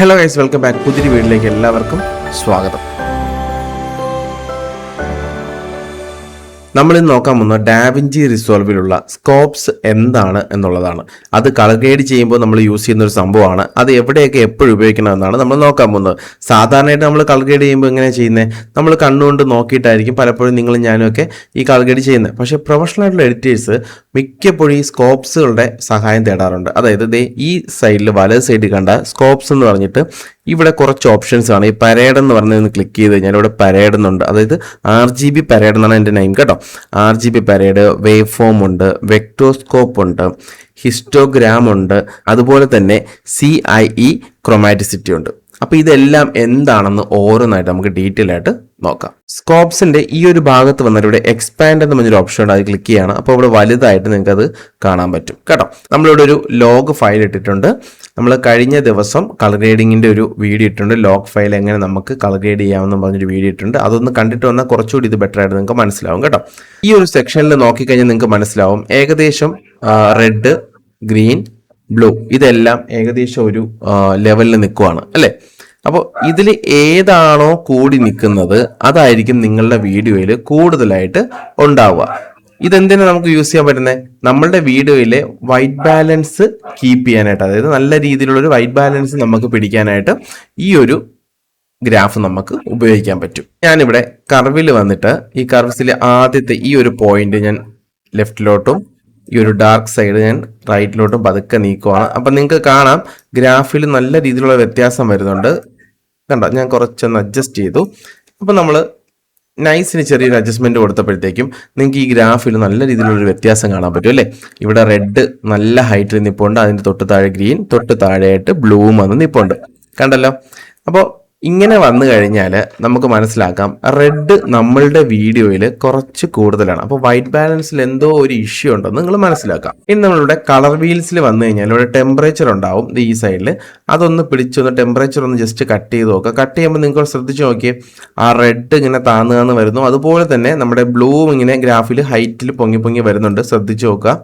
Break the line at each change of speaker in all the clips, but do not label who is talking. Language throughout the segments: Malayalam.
Hello guys, welcome back. പുതിയൊരു വീഡിയോയിലേക്ക് എല്ലാവർക്കും സ്വാഗതം. നമ്മൾ ഇന്ന് നോക്കാൻ പോകുന്ന ഡാവിഞ്ചി റിസോൾവിലുള്ള സ്കോപ്സ് എന്താണ് എന്നുള്ളതാണ്. അത് കളർ ഗ്രേഡ് ചെയ്യുമ്പോൾ നമ്മൾ യൂസ് ചെയ്യുന്ന ഒരു സംഭവമാണ്. അത് എവിടെയൊക്കെ എപ്പോഴും ഉപയോഗിക്കണമെന്നാണ് നമ്മൾ നോക്കാൻ പോകുന്നത്. സാധാരണയായിട്ട് നമ്മൾ കളർ ഗ്രേഡ് ചെയ്യുമ്പോൾ എങ്ങനെയാണ് ചെയ്യുന്നത്? നമ്മൾ കണ്ണുകൊണ്ട് നോക്കിയിട്ടായിരിക്കും പലപ്പോഴും നിങ്ങളും ഞാനും ഒക്കെ ഈ കളർ ഗ്രേഡ് ചെയ്യുന്നത്. പക്ഷേ പ്രൊഫഷണൽ ആയിട്ടുള്ള എഡിറ്റേഴ്സ് മിക്കപ്പോഴും ഈ സ്കോപ്സുകളുടെ സഹായം തേടാറുണ്ട്. അതായത് ഈ സൈഡിൽ വലത് സൈഡിൽ കണ്ട സ്കോപ്സ് എന്ന് പറഞ്ഞിട്ട് ഇവിടെ കുറച്ച് ഓപ്ഷൻസ് ആണ്. ഈ പരേഡ് എന്ന് പറഞ്ഞൊന്ന് ക്ലിക്ക് ചെയ്ത് കഴിഞ്ഞാൽ ഇവിടെ പരേഡ് എന്നുണ്ട്. അതായത് RGB പരേഡ് എന്നാണ് എൻ്റെ നെയിം കേട്ടോ. RGB പരേഡ്, വേവ് ഫോം ഉണ്ട്, വെക്ടോസ്കോപ്പ് ഉണ്ട്, ഹിസ്റ്റോഗ്രാം ഉണ്ട്, അതുപോലെ തന്നെ CIE ക്രൊമാറ്റിസിറ്റി ഉണ്ട്. അപ്പോൾ ഇതെല്ലാം എന്താണെന്ന് ഓരോന്നായിട്ട് നമുക്ക് ഡീറ്റെയിൽ ആയിട്ട് നോക്കാം. സ്കോപ്സിന്റെ ഈ ഒരു ഭാഗത്ത് വന്നിട്ട് ഇവിടെ എക്സ്പാൻഡ് എന്ന് പറഞ്ഞൊരു ഓപ്ഷൻ ഉണ്ട്. അത് ക്ലിക്ക് ചെയ്യണം. അപ്പോൾ ഇവിടെ വലുതായിട്ട് നിങ്ങൾക്ക് അത് കാണാൻ പറ്റും കേട്ടോ. നമ്മളിവിടെ ഒരു ലോഗ് ഫയൽ ഇട്ടിട്ടുണ്ട്. നമ്മൾ കഴിഞ്ഞ ദിവസം കളർ ഗ്രേഡിങ്ങിന്റെ ഒരു വീഡിയോ ഇട്ടിട്ടുണ്ട്. ലോഗ് ഫയൽ എങ്ങനെ നമുക്ക് കളർ ഗ്രേഡ് ചെയ്യാമെന്ന് പറഞ്ഞൊരു വീഡിയോ ഇട്ടിട്ടുണ്ട്. അതൊന്ന് കണ്ടിട്ട് വന്നാൽ കുറച്ചുകൂടി ഇത് ബെറ്റർ ആയിട്ട് നിങ്ങൾക്ക് മനസ്സിലാവും കേട്ടോ. ഈ ഒരു സെക്ഷനിൽ നോക്കിക്കഴിഞ്ഞാൽ നിങ്ങൾക്ക് മനസ്സിലാവും ഏകദേശം റെഡ്, ഗ്രീൻ, ബ്ലൂ ഇതെല്ലാം ഏകദേശം ഒരു ലെവലിൽ നിൽക്കുവാണ് അല്ലേ. അപ്പോൾ ഇതിൽ ഏതാണോ കൂടി നിൽക്കുന്നത് അതായിരിക്കും നിങ്ങളുടെ വീഡിയോയിൽ കൂടുതലായിട്ട് ഉണ്ടാവുക. ഇതെന്തിനാണ് നമുക്ക് യൂസ് ചെയ്യാൻ പറ്റുന്നത്? നമ്മളുടെ വീഡിയോയിലെ വൈറ്റ് ബാലൻസ് കീപ്പ് ചെയ്യാനായിട്ട്, അതായത് നല്ല രീതിയിലുള്ള ഒരു വൈറ്റ് ബാലൻസ് നമുക്ക് പിടിക്കാനായിട്ട് ഈ ഒരു ഗ്രാഫ് നമുക്ക് ഉപയോഗിക്കാൻ പറ്റും. ഞാനിവിടെ കർവിൽ വന്നിട്ട് ഈ കർവ്സിലെ ആദ്യത്തെ ഈ ഒരു പോയിന്റ് ഞാൻ ലെഫ്റ്റിലോട്ടും ഈ ഒരു ഡാർക്ക് സൈഡ് ഞാൻ റൈറ്റിലോട്ടും പതുക്കെ നീക്കുവാണ്. അപ്പം നിങ്ങൾക്ക് കാണാം ഗ്രാഫിൽ നല്ല രീതിയിലുള്ള വ്യത്യാസം വരുന്നുണ്ട്. കണ്ടോ, ഞാൻ കുറച്ചൊന്ന് അഡ്ജസ്റ്റ് ചെയ്തു. അപ്പം നമ്മൾ നൈസിന് ചെറിയൊരു അഡ്ജസ്റ്റ്മെന്റ് കൊടുത്തപ്പോഴത്തേക്കും നിങ്ങൾക്ക് ഈ ഗ്രാഫിൽ നല്ല രീതിയിലുള്ളൊരു വ്യത്യാസം കാണാൻ പറ്റും അല്ലേ. ഇവിടെ റെഡ് നല്ല ഹൈറ്റിൽ നിൽപ്പുണ്ട്, അതിൻ്റെ തൊട്ട് താഴെ ഗ്രീൻ, തൊട്ട് താഴെയായിട്ട് ബ്ലൂവും വന്ന് നിൽപ്പുണ്ട്. കണ്ടല്ലോ. അപ്പോൾ ഇങ്ങനെ വന്നു കഴിഞ്ഞാൽ നമുക്ക് മനസ്സിലാക്കാം റെഡ് നമ്മളുടെ വീഡിയോയിൽ കുറച്ച് കൂടുതലാണ്. അപ്പോൾ വൈറ്റ് ബാലൻസിൽ എന്തോ ഒരു ഇഷ്യൂ ഉണ്ടെന്ന് നിങ്ങൾ മനസ്സിലാക്കാം. ഇനി നമ്മളിവിടെ കളർ വീൽസിൽ വന്നു കഴിഞ്ഞാൽ ഇവിടെ ടെമ്പറേച്ചർ ഉണ്ടാവും ഈ സൈഡിൽ. അതൊന്ന് പിടിച്ചൊന്ന് ടെമ്പറേച്ചർ ഒന്ന് ജസ്റ്റ് കട്ട് ചെയ്ത് നോക്കുക. കട്ട് ചെയ്യുമ്പോൾ നിങ്ങൾക്ക് ശ്രദ്ധിച്ച് നോക്കിയേ ആ റെഡ് ഇങ്ങനെ താന്ന് വരുന്നു. അതുപോലെ തന്നെ നമ്മുടെ ബ്ലൂ ഇങ്ങനെ ഗ്രാഫിൽ ഹൈറ്റിൽ പൊങ്ങി വരുന്നുണ്ട്. ശ്രദ്ധിച്ച് നോക്കുക.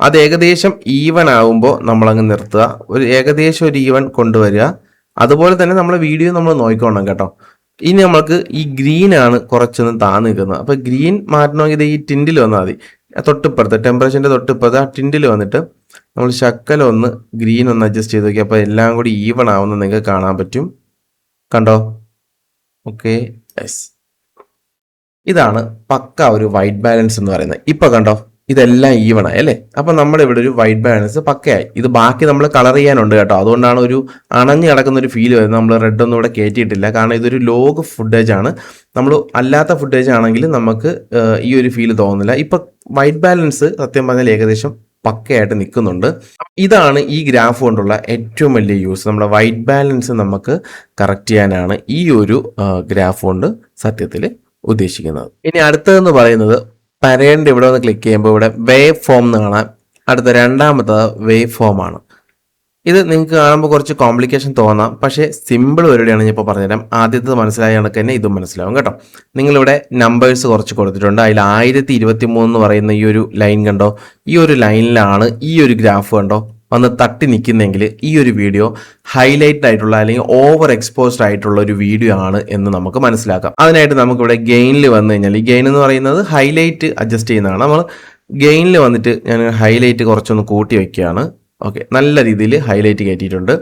അത് ഏകദേശം ഈവൻ ആകുമ്പോൾ നമ്മളങ്ങ് നിർത്തുക. ഏകദേശം ഒരു ഈവൻ കൊണ്ടുവരിക. അതുപോലെ തന്നെ നമ്മളെ വീഡിയോ നമ്മൾ നോക്കിക്കോണം കേട്ടോ. ഇനി നമ്മൾക്ക് ഈ ഗ്രീൻ ആണ് കുറച്ചൊന്ന് താന്ന് നിൽക്കുന്നത്. അപ്പോൾ ഗ്രീൻ മാറ്റണമെങ്കിൽ ഇത് ഈ ടിൻഡിൽ വന്നാൽ മതി. തൊട്ടിപ്പുറത്ത് ടെമ്പറേച്ചറിൻ്റെ തൊട്ടിപ്പുറത്ത് ആ ടിൻഡിൽ വന്നിട്ട് നമ്മൾ ശക്കലം ഒന്ന് ഗ്രീൻ ഒന്ന് അഡ്ജസ്റ്റ് ചെയ്ത് നോക്കി. അപ്പോൾ എല്ലാം കൂടി ഈവൺ ആവുന്ന നിങ്ങൾക്ക് കാണാൻ പറ്റും. കണ്ടോ? Okay, yes. ഇതാണ് പക്ക ഒരു വൈറ്റ് ബാലൻസ് എന്ന് പറയുന്നത്. ഇപ്പൊ കണ്ടോ, ഇതെല്ലാം ഈവൺ ആയി അല്ലേ. അപ്പൊ നമ്മുടെ ഇവിടെ ഒരു വൈറ്റ് ബാലൻസ് പക്കയായി. ഇത് ബാക്കി നമ്മൾ കളർ ചെയ്യാനുണ്ട് കേട്ടോ. അതുകൊണ്ടാണ് ഒരു അണഞ്ഞു കിടക്കുന്ന ഒരു ഫീൽ വരുന്നത്. നമ്മൾ റെഡ് ഒന്നും ഇവിടെ കയറ്റിയിട്ടില്ല, കാരണം ഇതൊരു ലോഗ് ഫുട്ടേജ് ആണ്. നമ്മൾ അല്ലാത്ത ഫുട്ടേജ് ആണെങ്കിൽ നമുക്ക് ഈ ഒരു ഫീൽ തോന്നുന്നില്ല. ഇപ്പൊ വൈറ്റ് ബാലൻസ് സത്യം പറഞ്ഞാൽ ഏകദേശം പക്കയായിട്ട് നിൽക്കുന്നുണ്ട്. ഇതാണ് ഈ ഗ്രാഫ് കൊണ്ടുള്ള ഏറ്റവും വലിയ യൂസ്. നമ്മുടെ വൈറ്റ് ബാലൻസ് നമുക്ക് കറക്റ്റ് ചെയ്യാനാണ് ഈ ഒരു ഗ്രാഫ് കൊണ്ട് സത്യത്തിൽ ഉദ്ദേശിക്കുന്നത്. ഇനി അടുത്തതെന്ന് പറയുന്നത് പരേഡിൻ്റെ ഇവിടെ ഒന്ന് ക്ലിക്ക് ചെയ്യുമ്പോൾ ഇവിടെ വേവ് ഫോം എന്ന് കാണാം. അടുത്ത രണ്ടാമത്തത് വേവ് ഫോം ആണ്. ഇത് നിങ്ങൾക്ക് കാണുമ്പോൾ കുറച്ച് കോംപ്ലിക്കേഷൻ തോന്നാം, പക്ഷേ സിമ്പിൾ പരിപാടിയാണ്. ഞാൻ ഇപ്പോൾ പറഞ്ഞുതരാം. ആദ്യത്തെ മനസ്സിലായ കണക്ക് തന്നെ ഇതും മനസ്സിലാവും കേട്ടോ. നിങ്ങളിവിടെ നമ്പേഴ്സ് കുറച്ച് കൊടുത്തിട്ടുണ്ട്. അതിൽ 1023 എന്ന് പറയുന്ന ഈ ഒരു ലൈൻ കണ്ടോ? ഈ ഒരു ലൈനിലാണ് ഈ ഒരു ഗ്രാഫ് കണ്ടോ വന്ന് തട്ടി നിൽക്കുന്നെങ്കിൽ ഈ ഒരു വീഡിയോ ഹൈലൈറ്റ് ആയിട്ടുള്ള അല്ലെങ്കിൽ ഓവർ എക്സ്പോസ്ഡ് ആയിട്ടുള്ള ഒരു വീഡിയോ ആണ് എന്ന് നമുക്ക് മനസ്സിലാക്കാം. അതിനായിട്ട് നമുക്കിവിടെ ഗെയിനിൽ വന്നു കഴിഞ്ഞാൽ, ഈ ഗെയിൻ എന്ന് പറയുന്നത് ഹൈലൈറ്റ് അഡ്ജസ്റ്റ് ചെയ്യുന്നതാണ്. നമ്മൾ ഗെയിനിൽ വന്നിട്ട് ഞാൻ ഹൈലൈറ്റ് കുറച്ചൊന്ന് കൂട്ടി വയ്ക്കുകയാണ്. ഓക്കെ, നല്ല രീതിയിൽ ഹൈലൈറ്റ് കയറ്റിയിട്ടുണ്ട്.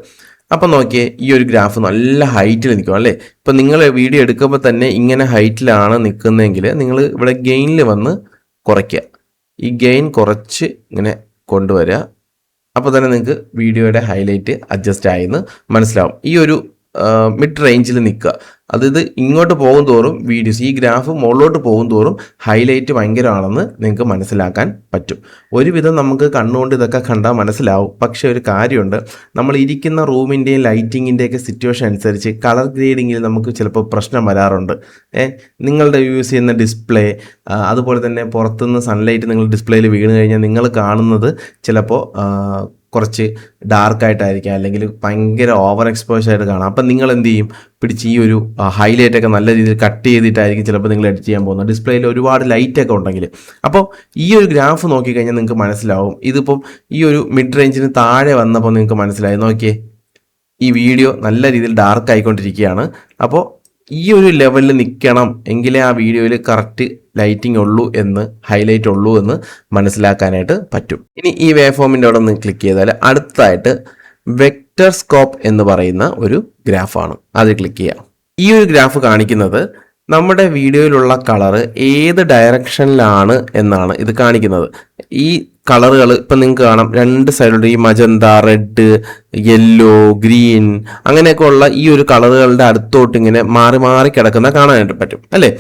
അപ്പം നോക്കിയേ, ഈ ഒരു ഗ്രാഫ് നല്ല ഹൈറ്റിൽ നിൽക്കും അല്ലേ. ഇപ്പം നിങ്ങൾ വീഡിയോ എടുക്കുമ്പോൾ തന്നെ ഇങ്ങനെ ഹൈറ്റിലാണ് നിൽക്കുന്നതെങ്കിൽ നിങ്ങൾ ഇവിടെ ഗെയിനിൽ വന്ന് കുറയ്ക്കുക. ഈ ഗെയിൻ കുറച്ച് ഇങ്ങനെ കൊണ്ടുവരിക. അപ്പോൾ തന്നെ നിങ്ങൾക്ക് വീഡിയോയുടെ ഹൈലൈറ്റ് അഡ്ജസ്റ്റ് ആയെന്ന് മനസ്സിലാവും. ഈ ഒരു മിഡ് റേഞ്ചിൽ നിൽക്കുക. അതായത് ഇങ്ങോട്ട് പോകും തോറും വീഡിയോസ്, ഈ ഗ്രാഫ് മുകളിലോട്ട് പോകും തോറും ഹൈലൈറ്റ് ഭയങ്കരമാണെന്ന് നിങ്ങൾക്ക് മനസ്സിലാക്കാൻ പറ്റും. ഒരുവിധം നമുക്ക് കണ്ണുകൊണ്ട് ഇതൊക്കെ കണ്ടാൽ മനസ്സിലാവും. പക്ഷേ ഒരു കാര്യമുണ്ട്, നമ്മൾ ഇരിക്കുന്ന റൂമിൻ്റെയും ലൈറ്റിങ്ങിൻ്റെയൊക്കെ സിറ്റുവേഷൻ അനുസരിച്ച് കളർ ഗ്രേഡിങ്ങിൽ നമുക്ക് ചിലപ്പോൾ പ്രശ്നം വരാറുണ്ട്. നിങ്ങളുടെ യൂസ് ചെയ്യുന്ന ഡിസ്പ്ലേ, അതുപോലെ തന്നെ പുറത്തുനിന്ന് സൺലൈറ്റ് നിങ്ങൾ ഡിസ്പ്ലേയിൽ വീണ് കഴിഞ്ഞാൽ നിങ്ങൾ കാണുന്നത് ചിലപ്പോൾ കുറച്ച് ഡാർക്കായിട്ടായിരിക്കാം, അല്ലെങ്കിൽ ഭയങ്കര ഓവർ എക്സ്പോഷർ ആയിട്ട് കാണാം. അപ്പം നിങ്ങൾ എന്ത് ചെയ്യും? പിടിച്ച് ഈ ഒരു ഹൈലൈറ്റൊക്കെ നല്ല രീതിയിൽ കട്ട് ചെയ്തിട്ടായിരിക്കും ചിലപ്പോൾ നിങ്ങൾ എഡിറ്റ് ചെയ്യാൻ പോകുന്നത്. ഡിസ്പ്ലേയിൽ ഒരുപാട് ലൈറ്റൊക്കെ ഉണ്ടെങ്കിൽ. അപ്പോൾ ഈ ഒരു ഗ്രാഫ് നോക്കിക്കഴിഞ്ഞാൽ നിങ്ങൾക്ക് മനസ്സിലാവും. ഇതിപ്പം ഈ ഒരു മിഡ് റേഞ്ചിന് താഴെ വന്നപ്പോൾ നിങ്ങൾക്ക് മനസ്സിലായി. നോക്കിയേ, ഈ വീഡിയോ നല്ല രീതിയിൽ ഡാർക്ക് ആയിക്കൊണ്ടിരിക്കുകയാണ്. അപ്പോൾ ഈ ഒരു ലെവലിൽ നിൽക്കണം എങ്കിലേ ആ വീഡിയോയിൽ കറക്റ്റ് ലൈറ്റിംഗ് ഉള്ളൂ എന്ന് ഹൈലൈറ്റ് ഉള്ളൂ എന്ന് മനസ്സിലാക്കാനായിട്ട് പറ്റും. ഇനി ഈ വേവ് ഫോമിൻ്റെ അവിടെ ഒന്ന് ക്ലിക്ക് ചെയ്താൽ അടുത്തതായിട്ട് വെക്റ്റർ സ്കോപ്പ് എന്ന് പറയുന്ന ഒരു ഗ്രാഫാണ്. അത് ക്ലിക്ക് ചെയ്യാം. ഈ ഒരു ഗ്രാഫ് കാണിക്കുന്നത് നമ്മുടെ വീഡിയോയിലുള്ള കളറ് ഏത് ഡയറക്ഷനിലാണ് എന്നാണ് ഇത് കാണിക്കുന്നത്. ഈ കളറുകൾ ഇപ്പം നിങ്ങൾക്ക് കാണാം, രണ്ട് സൈഡിലുണ്ട്. ഈ മജന്ത, റെഡ്, യെല്ലോ, ഗ്രീൻ അങ്ങനെയൊക്കെ ഉള്ള ഈ ഒരു കളറുകളുടെ അടുത്തോട്ട് ഇങ്ങനെ മാറി മാറി കിടക്കുന്ന കാണാനായിട്ട് പറ്റും അല്ലേ.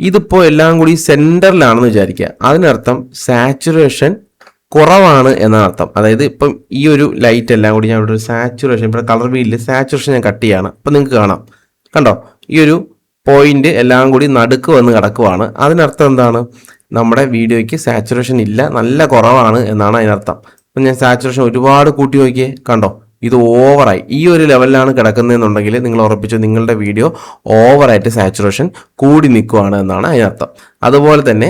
ഇതിപ്പോൾ എല്ലാം കൂടി സെൻറ്ററിലാണെന്ന് വിചാരിക്കുക. അതിനർത്ഥം സാച്ചുറേഷൻ കുറവാണ് എന്നാണ് അർത്ഥം. അതായത് ഇപ്പം ഈ ഒരു ലൈറ്റ് എല്ലാം കൂടി ഞാൻ ഇവിടെ ഒരു സാച്ചുറേഷൻ, ഇവിടെ കളർ വീലിൽ സാച്ചുറേഷൻ ഞാൻ കട്ട് ചെയ്യാണ്. അപ്പം നിങ്ങൾക്ക് കാണാം, കണ്ടോ, ഈ ഒരു പോയിന്റ് എല്ലാം കൂടി നടുക്ക് വന്ന് കിടക്കുവാണ്. അതിനർത്ഥം എന്താണ്? നമ്മുടെ വീഡിയോയ്ക്ക് സാച്ചുറേഷൻ ഇല്ല, നല്ല കുറവാണ് എന്നാണ് അതിനർത്ഥം. അപ്പം ഞാൻ സാച്ചുറേഷൻ ഒരുപാട് കൂട്ടി നോക്കിയേ, കണ്ടോ, ഇത് ഓവറായി ഈ ഒരു ലെവലിലാണ് കിടക്കുന്നതെന്നുണ്ടെങ്കിൽ നിങ്ങൾ ഉറപ്പിച്ചു നിങ്ങളുടെ വീഡിയോ ഓവറായിട്ട് സാച്ചുറേഷൻ കൂടി നിൽക്കുവാണ് എന്നാണ് അതിനർത്ഥം. അതുപോലെ തന്നെ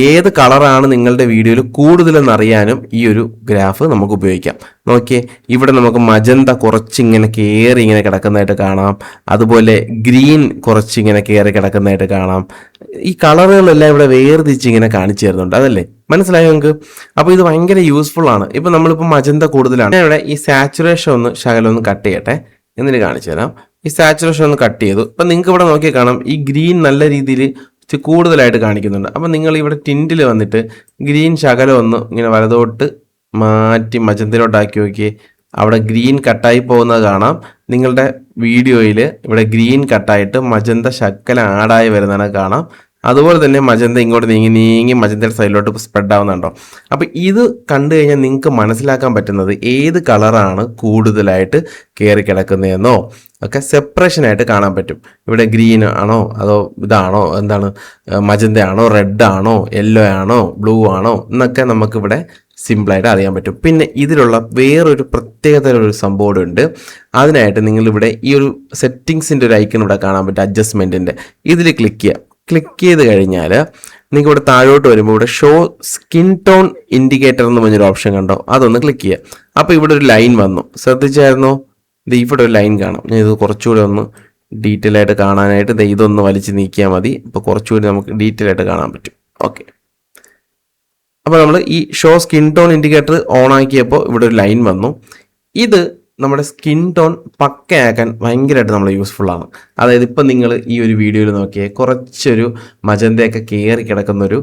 ഏത് കളറാണ് നിങ്ങളുടെ വീഡിയോയിൽ കൂടുതലെന്ന് അറിയാനും ഈ ഒരു ഗ്രാഫ് നമുക്ക് ഉപയോഗിക്കാം. നോക്കിയേ, ഇവിടെ നമുക്ക് മജന്ത കുറച്ചിങ്ങനെ കയറി ഇങ്ങനെ കിടക്കുന്നതായിട്ട് കാണാം. അതുപോലെ ഗ്രീൻ കുറച്ചിങ്ങനെ കയറി കിടക്കുന്നതായിട്ട് കാണാം. ഈ കളറുകളെല്ലാം ഇവിടെ വേർതിരിച്ച് ഇങ്ങനെ കാണിച്ചു തരുന്നുണ്ട്. അതല്ലേ, മനസ്സിലായോ നിങ്ങൾക്ക്? അപ്പോൾ ഇത് ഭയങ്കര യൂസ്ഫുൾ ആണ്. ഇപ്പം നമ്മളിപ്പോൾ മജന്ത കൂടുതലാണ്. ഞാൻ ഇവിടെ ഈ സാച്ചുറേഷൻ ഒന്ന് ശകലം ഒന്ന് കട്ട് ചെയ്യട്ടെ, എന്നിട്ട് കാണിച്ചു തരാം. ഈ സാച്ചുറേഷൻ ഒന്ന് കട്ട് ചെയ്തു. അപ്പം നിങ്ങൾക്ക് ഇവിടെ നോക്കിയാൽ കാണാം, ഈ ഗ്രീൻ നല്ല രീതിയിൽ കൂടുതലായിട്ട് കാണിക്കുന്നുണ്ട്. അപ്പം നിങ്ങൾ ഇവിടെ ടിൻറ്റിൽ വന്നിട്ട് ഗ്രീൻ ശകലം ഒന്ന് ഇങ്ങനെ വലതോട്ട് മാറ്റി മജന്തയിലോട്ടാക്കി നോക്കിയേ, അവിടെ ഗ്രീൻ കട്ടായി പോകുന്നത് കാണാം. നിങ്ങളുടെ വീഡിയോയിൽ ഇവിടെ ഗ്രീൻ കട്ടായിട്ട് മജന്ത ശകലം ആഡായി വരുന്നതാണ് കാണാം. അതുപോലെ തന്നെ മജന്ത ഇങ്ങോട്ട് നീങ്ങി മജന്തയുടെ സൈഡിലോട്ട് സ്പ്രെഡ് ആവുന്നുണ്ടോ. അപ്പോൾ ഇത് കണ്ടു കഴിഞ്ഞാൽ നിങ്ങൾക്ക് മനസ്സിലാക്കാൻ പറ്റുന്നത് ഏത് കളറാണ് കൂടുതലായിട്ട് കയറി കിടക്കുന്നതെന്നോ ഒക്കെ സെപ്പറേഷനായിട്ട് കാണാൻ പറ്റും. ഇവിടെ ഗ്രീൻ ആണോ അതോ ഇതാണോ, എന്താണ്, മജന്ത ആണോ, റെഡ് ആണോ, യെല്ലോ ആണോ, ബ്ലൂ ആണോ എന്നൊക്കെ നമുക്കിവിടെ സിമ്പിളായിട്ട് അറിയാൻ പറ്റും. പിന്നെ ഇതിലുള്ള വേറൊരു പ്രത്യേകതരൊരു സംഭവം ഉണ്ട്. അതിനായിട്ട് നിങ്ങളിവിടെ ഈ ഒരു സെറ്റിങ്സിൻ്റെ ഒരു ഐക്കൺ ഇവിടെ കാണാൻ പറ്റും, അഡ്ജസ്റ്റ്മെൻറ്റിൻ്റെ. ഇതിൽ ക്ലിക്ക് ചെയ്യുക. ക്ലിക്ക് ചെയ്ത് കഴിഞ്ഞാൽ നിങ്ങൾക്ക് ഇവിടെ താഴോട്ട് വരുമ്പോൾ ഇവിടെ ഷോ സ്കിൻ ടോൺ ഇൻഡിക്കേറ്റർ എന്ന് പറഞ്ഞൊരു ഓപ്ഷൻ കണ്ടോ, അതൊന്ന് ക്ലിക്ക് ചെയ്യുക. അപ്പോൾ ഇവിടെ ഒരു ലൈൻ വന്നു, ശ്രദ്ധിച്ചായിരുന്നോ? ഇത് ഇവിടെ ഒരു ലൈൻ കാണാം. ഞാൻ ഇത് കുറച്ചുകൂടി ഒന്ന് ഡീറ്റെയിൽ ആയിട്ട് കാണാനായിട്ട് ഇതൊന്ന് വലിച്ച് നീക്കിയാൽ മതി. അപ്പോൾ കുറച്ചുകൂടി നമുക്ക് ഡീറ്റെയിൽ ആയിട്ട് കാണാൻ പറ്റും. ഓക്കെ, അപ്പോൾ നമ്മൾ ഈ show skin tone indicator on ആക്കിയപ്പോൾ ഇവിടെ ഒരു ലൈൻ വന്നു. ഇത് നമ്മുടെ സ്കിൻ ടോൺ പക്കയാക്കാൻ ഭയങ്കരമായിട്ട് നമ്മൾ യൂസ്ഫുൾ ആണ്. അതായത് ഇപ്പം നിങ്ങൾ ഈ ഒരു വീഡിയോയിൽ നോക്കിയാൽ കുറച്ചൊരു മജന്തയൊക്കെ കയറി കിടക്കുന്നൊരു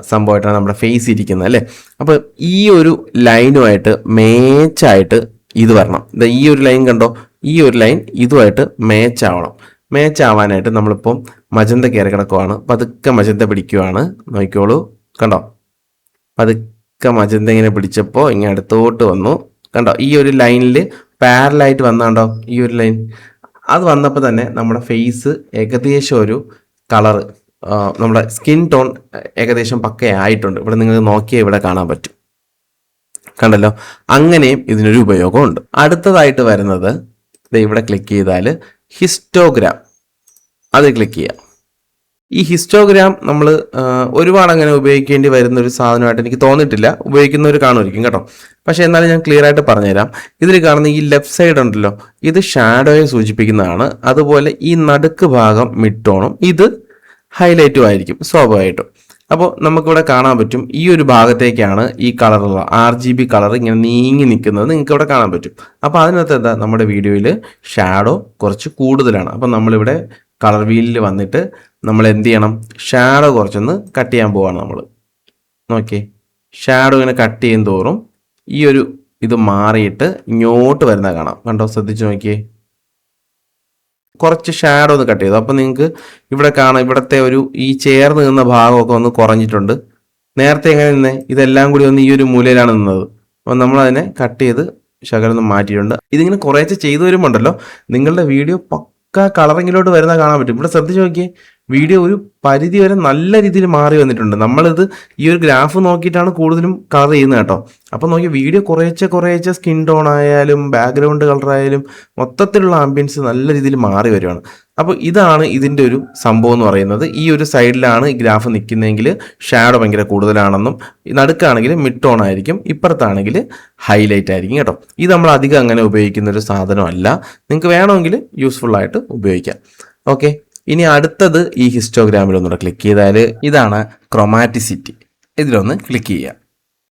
സംഭവമായിട്ടാണ് നമ്മുടെ ഫേസ് ഇരിക്കുന്നത് അല്ലേ. അപ്പോൾ ഈ ഒരു ലൈനുമായിട്ട് മേച്ചായിട്ട് ഇത് വരണം. ഈ ഒരു ലൈൻ കണ്ടോ, ഈ ഒരു ലൈൻ ഇതുമായിട്ട് മേച്ചാവണം. മേച്ചാവാനായിട്ട് നമ്മളിപ്പം മജന്ത കയറി കിടക്കുവാണ്. പതുക്കെ മജന്ത പിടിക്കുവാണ്, നോക്കിക്കോളൂ, കണ്ടോ, പതുക്കെ മജന്ത ഇങ്ങനെ പിടിച്ചപ്പോൾ ഇങ്ങനെ അടുത്തോട്ട് വന്നു, കണ്ടോ. ഈ ഒരു ലൈനിൽ പാരലായിട്ട് വന്നാണ്ടോ, ഈ ഒരു ലൈൻ അത് വന്നപ്പോൾ തന്നെ നമ്മുടെ ഫേസ് ഏകദേശം ഒരു കളറ്, നമ്മുടെ സ്കിൻ ടോൺ ഏകദേശം പക്കയായിട്ടുണ്ട്. ഇവിടെ നിങ്ങൾ നോക്കിയാൽ ഇവിടെ കാണാൻ പറ്റും, കണ്ടല്ലോ. അങ്ങനെയും ഇതിനൊരു ഉപയോഗമുണ്ട്. അടുത്തതായിട്ട് വരുന്നത് ഇവിടെ ക്ലിക്ക് ചെയ്താൽ ഹിസ്റ്റോഗ്രാം, അത് ക്ലിക്ക് ചെയ്യാം. ഈ ഹിസ്റ്റോഗ്രാം നമ്മൾ ഒരുപാട് അങ്ങനെ ഉപയോഗിക്കേണ്ടി വരുന്ന ഒരു സാധനമായിട്ട് എനിക്ക് തോന്നിയിട്ടില്ല. ഉപയോഗിക്കുന്നവർ കാണുമായിരിക്കും കേട്ടോ. പക്ഷേ എന്നാലും ഞാൻ ക്ലിയർ ആയിട്ട് പറഞ്ഞുതരാം. ഇതിൽ കാണുന്ന ഈ ലെഫ്റ്റ് സൈഡ് ഉണ്ടല്ലോ, ഇത് ഷാഡോയെ സൂചിപ്പിക്കുന്നതാണ്. അതുപോലെ ഈ നടുക്ക് ഭാഗം മിഡ് ടോണും ഇത് ഹൈലൈറ്റും ആയിരിക്കും സ്വാഭാവികമായിട്ടും. അപ്പോൾ നമുക്കിവിടെ കാണാൻ പറ്റും ഈ ഒരു ഭാഗത്തേക്കാണ് ഈ കളറുള്ള RGB കളർ ഇങ്ങനെ നീങ്ങി നിൽക്കുന്നത് നിങ്ങൾക്ക് ഇവിടെ കാണാൻ പറ്റും. അപ്പോൾ അതിനകത്ത് എന്താ, നമ്മുടെ വീഡിയോയിൽ ഷാഡോ കുറച്ച് കൂടുതലാണ്. അപ്പം നമ്മളിവിടെ കളർ വീലിൽ വന്നിട്ട് നമ്മൾ എന്ത് ചെയ്യണം, ഷാഡോ കുറച്ചൊന്ന് കട്ട് ചെയ്യാൻ പോവാണ് നമ്മൾ. നോക്കിയേ, ഷാഡോ ഇങ്ങനെ കട്ട് ചെയ്യും തോറും ഈ ഒരു ഇത് മാറിയിട്ട് ഇങ്ങോട്ട് വരുന്ന കാണാം, കണ്ടോ, ശ്രദ്ധിച്ച് നോക്കിയേ. കുറച്ച് ഷാഡോ ഒന്ന് കട്ട് ചെയ്തു. അപ്പോൾ നിങ്ങൾക്ക് ഇവിടെ കാണാം, ഇവിടുത്തെ ഒരു ഈ ചേർന്ന് നിന്ന ഭാഗമൊക്കെ ഒന്ന് കുറഞ്ഞിട്ടുണ്ട്. നേരത്തെ എങ്ങനെ നിന്നേ, ഇതെല്ലാം കൂടി ഒന്ന് ഈ ഒരു മൂലയിലാണ് നിന്നത്. അപ്പോൾ നമ്മളതിനെ കട്ട് ചെയ്ത് ശകലം മാറ്റിയിട്ടുണ്ട്. ഇതിങ്ങനെ കുറേശ്ശെ ചെയ്തു വരുമ്പോണ്ടല്ലോ നിങ്ങളുടെ വീഡിയോ പക്ക കളറിങ്ങിലോട്ട് വരുന്ന കാണാൻ പറ്റും. ഇവിടെ ശ്രദ്ധിച്ച് നോക്കിയേ, വീഡിയോ ഒരു പരിധി വരെ നല്ല രീതിയിൽ മാറി വന്നിട്ടുണ്ട്. നമ്മളിത് ഈ ഒരു ഗ്രാഫ് നോക്കിയിട്ടാണ് കൂടുതലും കളർ ചെയ്യുന്നത് കേട്ടോ. അപ്പോൾ നോക്കി വീഡിയോ കുറേശ്ശെ സ്കിൻ ടോൺ ആയാലും ബാക്ക്ഗ്രൗണ്ട് കളർ ആയാലും മൊത്തത്തിലുള്ള ആംബിയൻസ് നല്ല രീതിയിൽ മാറി വരുവാണ്. അപ്പോൾ ഇതാണ് ഇതിൻ്റെ ഒരു സംഭവം എന്ന് പറയുന്നത്. ഈ ഒരു സൈഡിലാണ് ഈ ഗ്രാഫ് നിൽക്കുന്നതെങ്കിൽ ഷാഡോ ഭയങ്കര കൂടുതലാണെന്നും, നടുക്കാണെങ്കിൽ മിഡ് ടോൺ ആയിരിക്കും, ഇപ്പുറത്താണെങ്കിൽ ഹൈലൈറ്റ് ആയിരിക്കും കേട്ടോ. ഇത് നമ്മൾ അധികം അങ്ങനെ ഉപയോഗിക്കുന്ന ഒരു സാധനമല്ല. നിങ്ങൾക്ക് വേണമെങ്കിൽ യൂസ്ഫുൾ ആയിട്ട് ഉപയോഗിക്കാം. ഓക്കെ, ഇനി അടുത്തത് ഈ ഹിസ്റ്റോഗ്രാമിലൊന്നുകൂടെ ക്ലിക്ക് ചെയ്താൽ ഇതാണ് ക്രൊമാറ്റിസിറ്റി. ഇതിലൊന്ന് ക്ലിക്ക് ചെയ്യുക.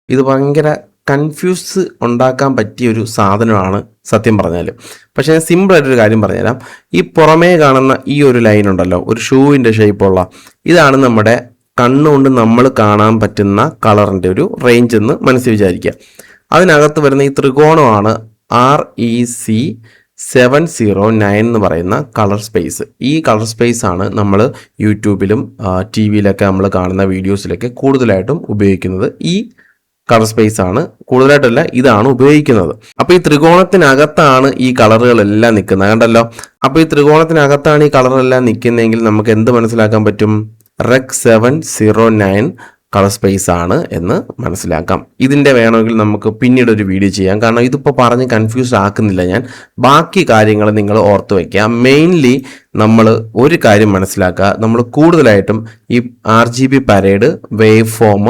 ഇത് ഭയങ്കര കൺഫ്യൂസ് ഉണ്ടാക്കാൻ പറ്റിയൊരു സാധനമാണ് സത്യം പറഞ്ഞാൽ. പക്ഷേ ഞാൻ സിമ്പിളായിട്ടൊരു കാര്യം പറഞ്ഞുതരാം. ഈ പുറമേ കാണുന്ന ഈ ഒരു ലൈൻ ഉണ്ടല്ലോ, ഒരു ഷൂവിൻ്റെ ഷേപ്പുള്ള, ഇതാണ് നമ്മുടെ കണ്ണുകൊണ്ട് നമ്മൾ കാണാൻ പറ്റുന്ന കളറിൻ്റെ ഒരു റേഞ്ച് എന്ന് മനസ്സിൽ വിചാരിക്കുക. അതിനകത്ത് വരുന്ന ഈ ത്രികോണമാണ് REC709 എന്ന് പറയുന്ന കളർ സ്പേസ്. ഈ കളർ സ്പേസ് ആണ് നമ്മൾ യൂട്യൂബിലും ടി വിയിലൊക്കെ നമ്മൾ കാണുന്ന വീഡിയോസിലൊക്കെ കൂടുതലായിട്ടും ഉപയോഗിക്കുന്നത്. ഈ കളർ സ്പേസ് ആണ് കൂടുതലായിട്ടല്ല, ഇതാണ് ഉപയോഗിക്കുന്നത്. അപ്പോൾ ഈ ത്രികോണത്തിനകത്താണ് ഈ കളറുകളെല്ലാം നിൽക്കുന്നത്, കണ്ടല്ലോ. അപ്പോൾ ഈ ത്രികോണത്തിനകത്താണ് ഈ കളറെല്ലാം നിൽക്കുന്നതെങ്കിൽ നമുക്ക് എന്ത് മനസ്സിലാക്കാൻ പറ്റും? REC709 കളർ സ്പേസ് ആണ് എന്ന് മനസ്സിലാക്കാം. ഇതിൻ്റെ വേണമെങ്കിൽ നമുക്ക് പിന്നീട് ഒരു വീഡിയോ ചെയ്യാം, കാരണം ഇതിപ്പോൾ പറഞ്ഞ് കൺഫ്യൂസ്ഡ് ആക്കുന്നില്ല ഞാൻ. ബാക്കി കാര്യങ്ങൾ നിങ്ങൾ ഓർത്ത് വയ്ക്കുക. മെയിൻലി നമ്മൾ ഒരു കാര്യം മനസ്സിലാക്കുക, നമ്മൾ കൂടുതലായിട്ടും ഈ RGB പരേഡ്, വേവ് ഫോം,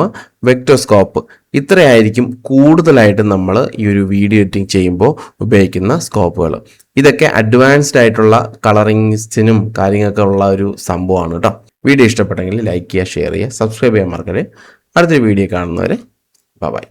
വെക്ടോസ്കോപ്പ്, ഇത്രയായിരിക്കും കൂടുതലായിട്ടും നമ്മൾ ഈ ഒരു വീഡിയോ എഡിറ്റിംഗ് ചെയ്യുമ്പോൾ ഉപയോഗിക്കുന്ന സ്കോപ്പുകൾ. ഇതൊക്കെ അഡ്വാൻസ്ഡ് ആയിട്ടുള്ള കളറിങ്സിനും കാര്യങ്ങളൊക്കെ ഉള്ള ഒരു സംഭവമാണ് കേട്ടോ. വീഡിയോ ഇഷ്ടപ്പെട്ടെങ്കിൽ ലൈക്ക് ചെയ്യുക, ഷെയർ ചെയ്യുക, സബ്സ്ക്രൈബ് ചെയ്യാൻ മറക്കരുത്. അടുത്തൊരു വീഡിയോ കാണുന്നവരെ ബൈ.